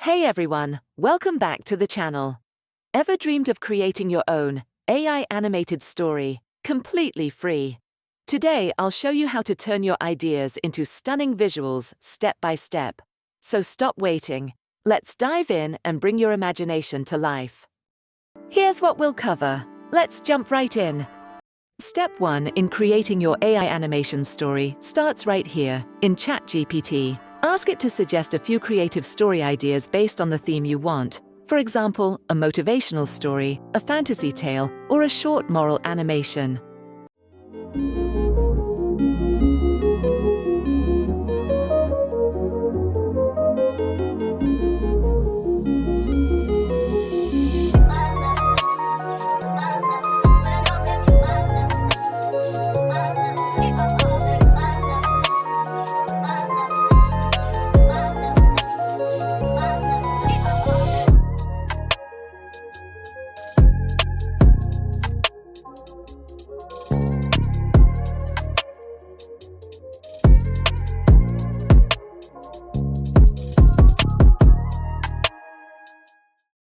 Hey everyone, welcome back to the channel. Ever dreamed of creating your own AI animated story, completely free? Today I'll show you how to turn your ideas into stunning visuals step by step. So stop waiting, let's dive in and bring your imagination to life. Here's what we'll cover. Let's jump right in. Step 1 in creating your AI animation story starts right here, in ChatGPT. Ask it to suggest a few creative story ideas based on the theme you want. For example, a motivational story, a fantasy tale, or a short moral animation.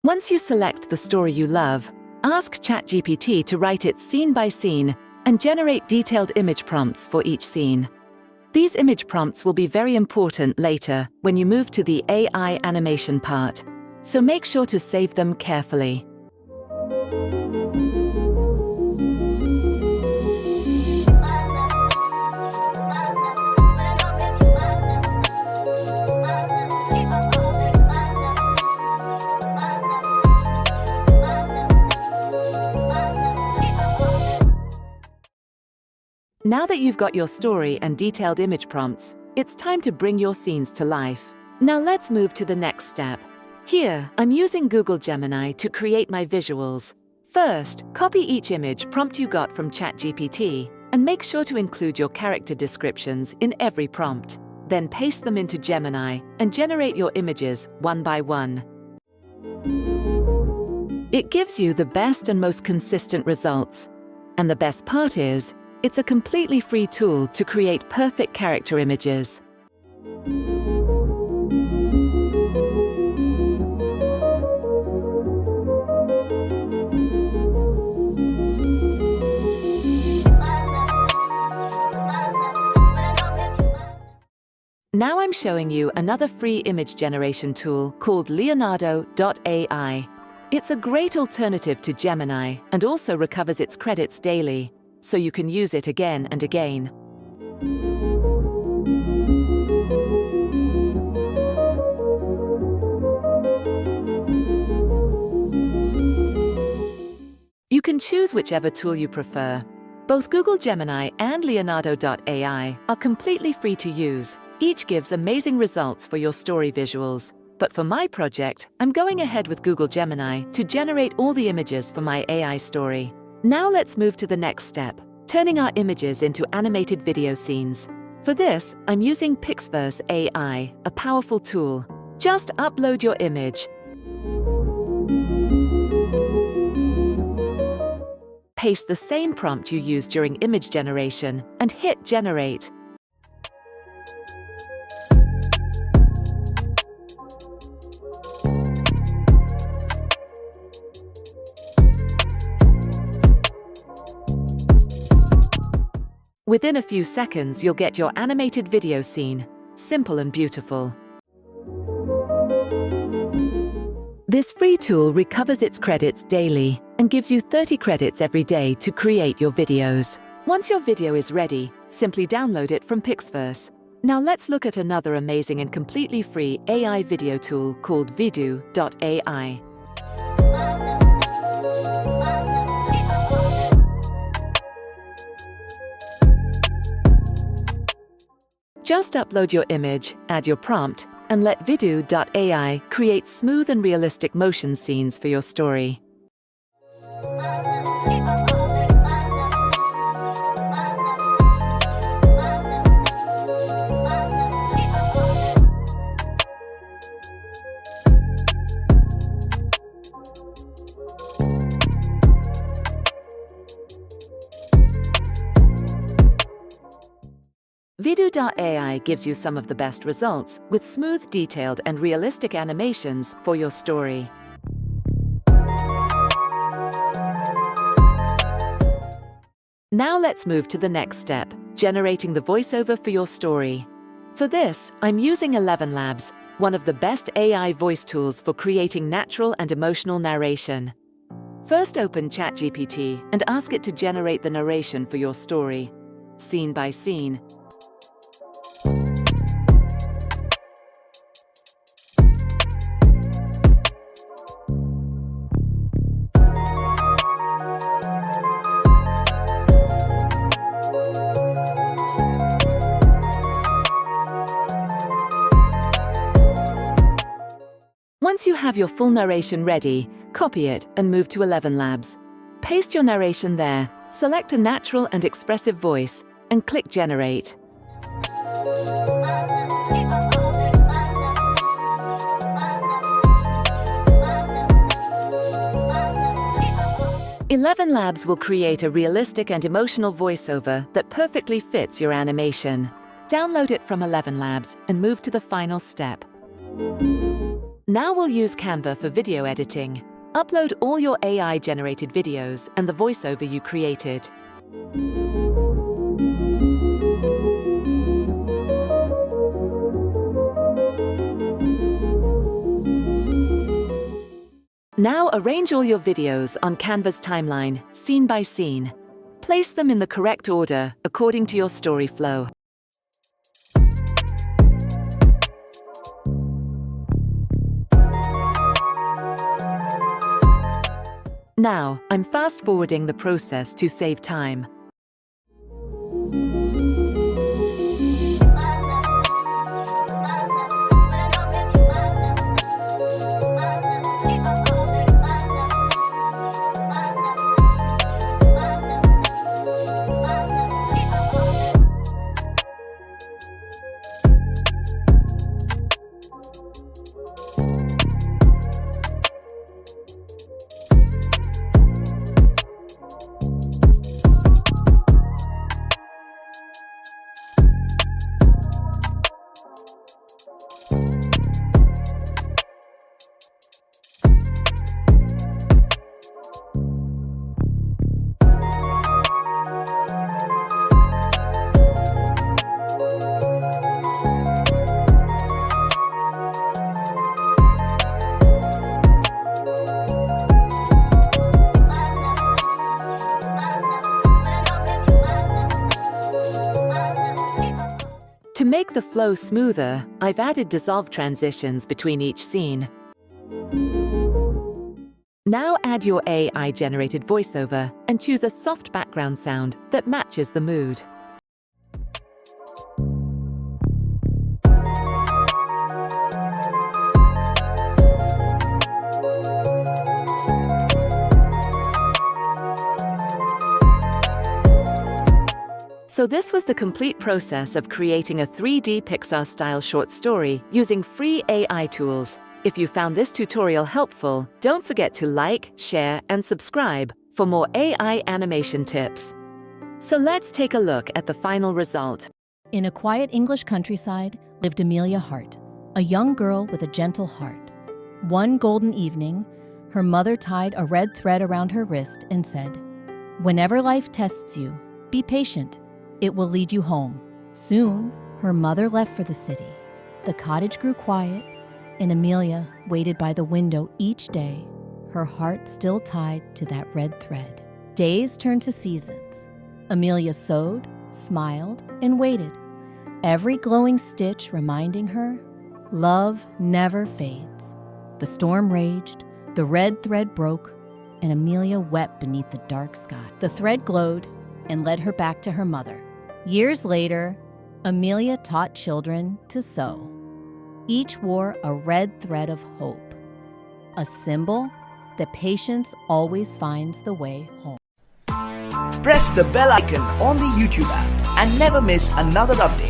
Once you select the story you love, ask ChatGPT to write it scene by scene and generate detailed image prompts for each scene. These image prompts will be very important later when you move to the AI animation part, so make sure to save them carefully. Now that you've got your story and detailed image prompts, it's time to bring your scenes to life. Now let's move to the next step. Here, I'm using Google Gemini to create my visuals. First, copy each image prompt you got from ChatGPT and make sure to include your character descriptions in every prompt. Then paste them into Gemini and generate your images one by one. It gives you the best and most consistent results. And the best part is, it's a completely free tool to create perfect character images. Now I'm showing you another free image generation tool called Leonardo.ai. It's a great alternative to Gemini and also recovers its credits daily, so you can use it again and again. You can choose whichever tool you prefer. Both Google Gemini and Leonardo.ai are completely free to use. Each gives amazing results for your story visuals. But for my project, I'm going ahead with Google Gemini to generate all the images for my AI story. Now let's move to the next step, turning our images into animated video scenes. For this, I'm using Pixverse AI, a powerful tool. Just upload your image. Paste the same prompt you used during image generation and hit generate. Within a few seconds, you'll get your animated video scene. Simple and beautiful. This free tool recovers its credits daily and gives you 30 credits every day to create your videos. Once your video is ready, simply download it from Pixverse. Now let's look at another amazing and completely free AI video tool called Vidu.ai. Just upload your image, add your prompt, and let Vidu.ai create smooth and realistic motion scenes for your story. Vidu.ai gives you some of the best results with smooth, detailed, and realistic animations for your story. Now let's move to the next step, generating the voiceover for your story. For this, I'm using 11 Labs, one of the best AI voice tools for creating natural and emotional narration. First, open ChatGPT and ask it to generate the narration for your story, scene by scene. Once you have your full narration ready, copy it and move to 11 Labs. Paste your narration there, select a natural and expressive voice, and click Generate. Eleven Labs will create a realistic and emotional voiceover that perfectly fits your animation. Download it from 11 Labs and move to the final step. Now we'll use Canva for video editing. Upload all your AI-generated videos and the voiceover you created. Now arrange all your videos on Canva's timeline, scene by scene. Place them in the correct order according to your story flow. Now, I'm fast-forwarding the process to save time. To make the flow smoother, I've added dissolve transitions between each scene. Now add your AI-generated voiceover and choose a soft background sound that matches the mood. So this was the complete process of creating a 3D Pixar-style short story using free AI tools. If you found this tutorial helpful, don't forget to like, share, and subscribe for more AI animation tips. So let's take a look at the final result. In a quiet English countryside lived Amelia Hart, a young girl with a gentle heart. One golden evening, her mother tied a red thread around her wrist and said, "Whenever life tests you, be patient. It will lead you home." Soon, her mother left for the city. The cottage grew quiet, and Amelia waited by the window each day, her heart still tied to that red thread. Days turned to seasons. Amelia sewed, smiled, and waited, every glowing stitch reminding her, love never fades. The storm raged, the red thread broke, and Amelia wept beneath the dark sky. The thread glowed and led her back to her mother. Years later, Amelia taught children to sew. Each wore a red thread of hope, a symbol that patience always finds the way home. Press the bell icon on the YouTube app and never miss another update.